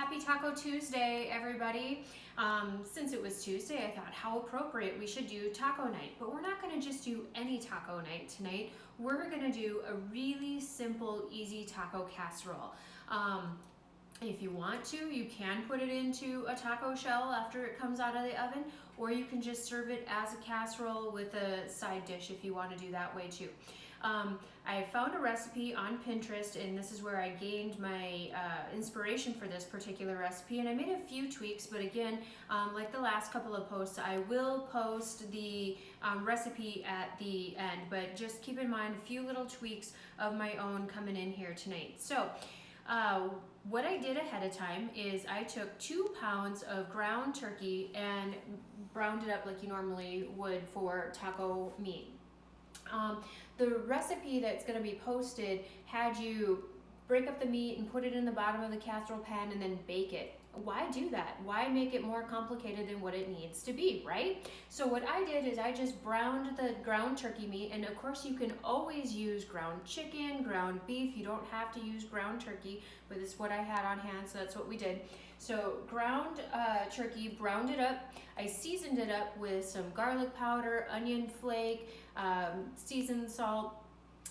Happy Taco Tuesday, everybody. Since it was Tuesday, I thought how appropriate we should do taco night. But we're not going to just do any taco night tonight. We're going to do a really simple, easy taco casserole. If you want to, you can put it into a taco shell after it comes out of the oven, or you can just serve it as a casserole with a side dish if you want to do that way too. I found a recipe on Pinterest, and this is where I gained my inspiration for this particular recipe, and I made a few tweaks, but again, like the last couple of posts, I will post the recipe at the end, but just keep in mind a few little tweaks of my own coming in here tonight. So what I did ahead of time is I took 2 pounds of ground turkey and browned it up like you normally would for taco meat. The recipe that's going to be posted had you break up the meat and put it in the bottom of the casserole pan and then bake it. Why do that? Why make it more complicated than what it needs to be, right? So what I did is I just browned the ground turkey meat, and of course you can always use ground chicken, ground beef. You don't have to use ground turkey, but it's what I had on hand, so that's what we did. So ground turkey, browned it up. I seasoned it up with some garlic powder, onion flake, seasoned salt,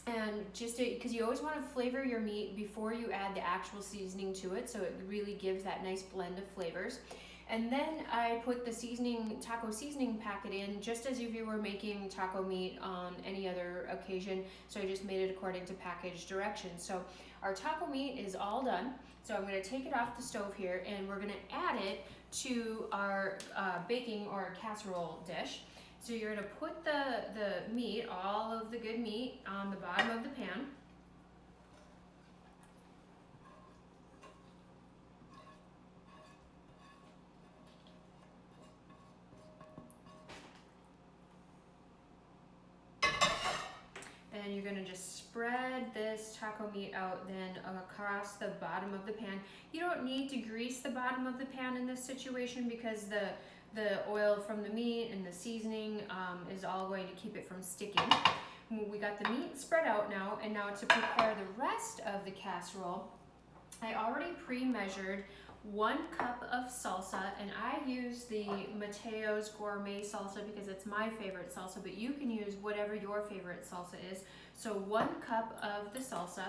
and just because you always want to flavor your meat before you add the actual seasoning to it, so it really gives that nice blend of flavors. And then I put the taco seasoning packet in, just as if you were making taco meat on any other occasion. So I just made it according to package directions. So our taco meat is all done. So I'm going to take it off the stove here, and we're going to add it to our baking or casserole dish. So you're going to put the meat, all of the good meat, on the bottom of the pan. And you're going to just spread this taco meat out then across the bottom of the pan. You don't need to grease the bottom of the pan in this situation because the oil from the meat and the seasoning is all going to keep it from sticking. We got the meat spread out now, and now to prepare the rest of the casserole, I already pre-measured 1 cup of salsa, and I use the Mateo's gourmet salsa because it's my favorite salsa, but you can use whatever your favorite salsa is. So 1 cup of the salsa,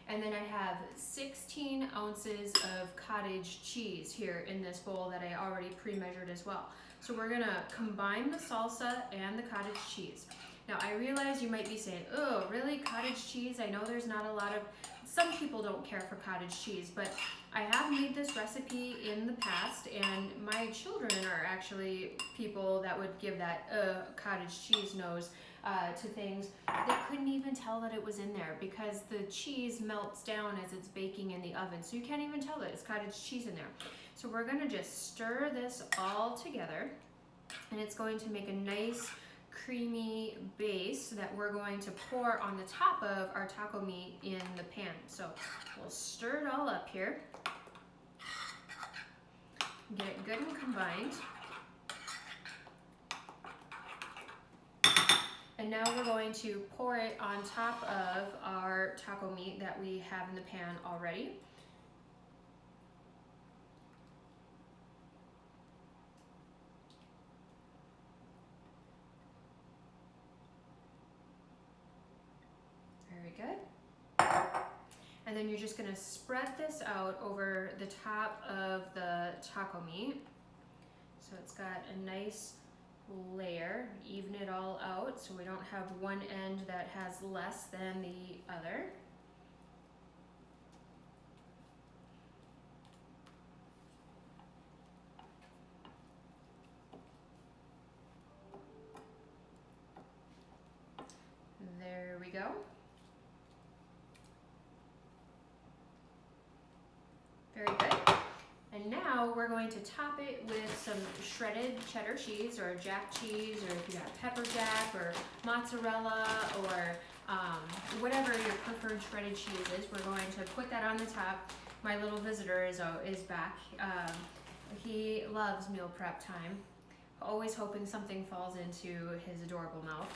and then I have 16 ounces of cottage cheese here in this bowl that I already pre-measured as well. So we're gonna combine the salsa and the cottage cheese. Now I realize you might be saying, oh, really, cottage cheese? I know there's not a lot of, some people don't care for cottage cheese, but I have made this recipe in the past, and my children are actually people that would give that cottage cheese nose to things. They couldn't even tell that it was in there because the cheese melts down as it's baking in the oven, so you can't even tell that it's cottage cheese in there. So we're gonna just stir this all together, and it's going to make a nice creamy base that we're going to pour on the top of our taco meat in the pan. So we'll stir it all up here, get it good and combined. And now we're going to pour it on top of our taco meat that we have in the pan already. Very good. And then you're just going to spread this out over the top of the taco meat. So it's got a nice layer, even it all out so we don't have one end that has less than the other. There we go. Very good. And now we're going to top it with some shredded cheddar cheese or jack cheese, or if you got pepper jack or mozzarella or whatever your preferred shredded cheese is. We're going to put that on the top. My little visitor is back. He loves meal prep time, always hoping something falls into his adorable mouth.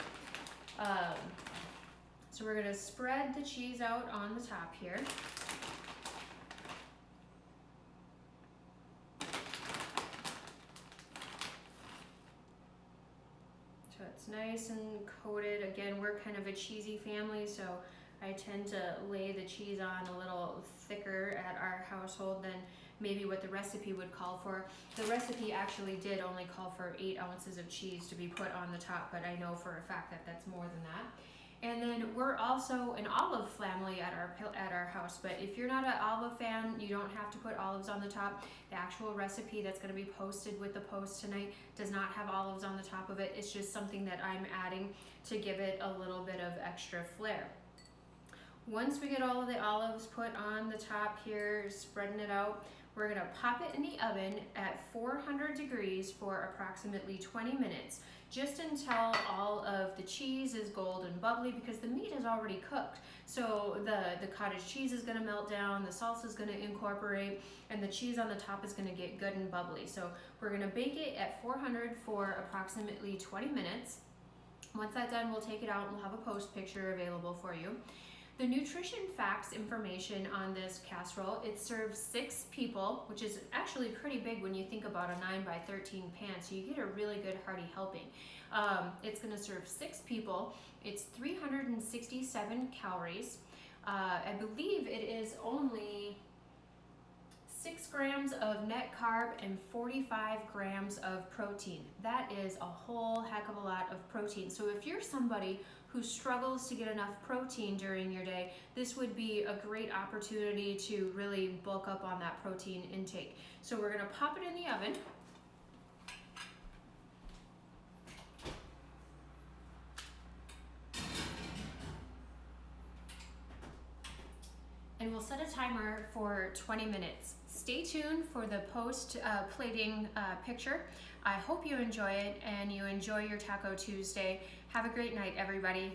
So we're going to spread the cheese out on the top here. It's nice and coated. Again, we're kind of a cheesy family, so I tend to lay the cheese on a little thicker at our household than maybe what the recipe would call for. The recipe actually did only call for 8 ounces of cheese to be put on the top, but I know for a fact that that's more than that. And then we're also an olive family at our house, but if you're not an olive fan, you don't have to put olives on the top. The actual recipe that's going to be posted with the post tonight does not have olives on the top of it. It's just something that I'm adding to give it a little bit of extra flair. Once we get all of the olives put on the top here, spreading it out, we're going to pop it in the oven at 400 degrees for approximately 20 minutes, just until all of the cheese is golden bubbly, because the meat is already cooked. So the cottage cheese is going to melt down, the salsa is going to incorporate, and the cheese on the top is going to get good and bubbly. So we're going to bake it at 400 for approximately 20 minutes. Once that's done, we'll take it out and we'll have a post picture available for you. The nutrition facts information on this casserole, it serves 6 people, which is actually pretty big when you think about a 9 by 13 pan, so you get a really good hearty helping. It's going to serve 6 people. It's 367 calories. I believe it is only 6 grams of net carb and 45 grams of protein. That is a whole heck of a lot of protein. So if you're somebody who struggles to get enough protein during your day, this would be a great opportunity to really bulk up on that protein intake. So we're going to pop it in the oven. And we'll set a timer for 20 minutes. Stay tuned for the post plating picture. I hope you enjoy it and you enjoy your Taco Tuesday. Have a great night, everybody.